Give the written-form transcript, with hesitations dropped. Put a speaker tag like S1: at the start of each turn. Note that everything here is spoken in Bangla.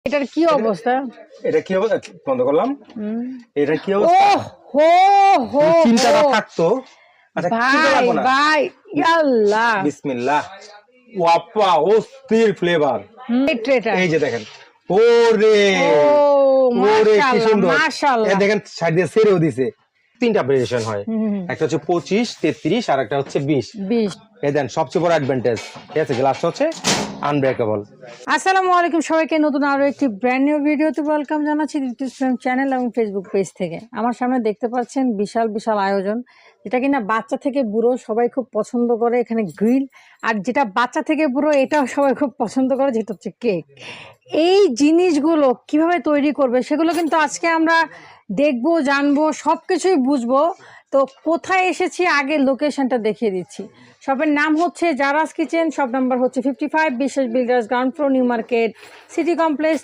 S1: এটার কি অবস্থা?
S2: এটা কি অবস্থা বন্ধ করলাম।
S1: হুম।
S2: এটা কি অবস্থা?
S1: হো হো
S2: চিন্তাটা থাকতো। আচ্ছা কি
S1: ভাই
S2: লাগবো না?
S1: ভাই আল্লাহ।
S2: বিসমিল্লাহ। ওয়াপা অস্থির ফ্লেভার।
S1: ট্রেটা
S2: এই যে দেখেন। ওরে
S1: ও
S2: ওরে কি
S1: মাশাআল্লাহ
S2: সুন্দর। এই
S1: মাশাআল্লাহ।
S2: দেখেন সাইড দিয়ে ছেড়েও দিছে। তিনটা ভেরিয়েশন হয়।
S1: হুম,
S2: একটা হচ্ছে 25, 33 আর একটা হচ্ছে 20।
S1: 20।
S2: এই দেন সবচেয়ে বড় অ্যাডভান্টেজ ঠিক আছে, গ্লাসটা হচ্ছে আনব্রেকেবল।
S1: আসসালামু আলাইকুম সবাইকে, নতুন আরো একটি ব্র্যান্ড নিউ ভিডিওতে ওয়েলকাম জানাচ্ছি ইউটিউব চ্যানেল এবং ফেসবুক পেজ থেকে। আমার সামনে দেখতে পাচ্ছেন বিশাল বিশাল আয়োজন, যেটা কিনা বাচ্চা থেকে বুড়ো সবাই খুব পছন্দ করে। এখানে গ্রিল, আর যেটা বাচ্চা থেকে বুড়ো এটাও সবাই খুব পছন্দ করে, যেটা হচ্ছে কেক। এই জিনিসগুলো কিভাবে তৈরি করবে সেগুলো কিন্তু আজকে আমরা দেখবো, জানবো, সব কিছুই বুঝবো। তো কোথায় এসেছি আগে লোকেশনটা দেখিয়ে দিচ্ছি। শপের নাম হচ্ছে জারাস কিচেন, শপ নাম্বার হচ্ছে 55, বিশ্বাস builders, ground floor, new market, city complex.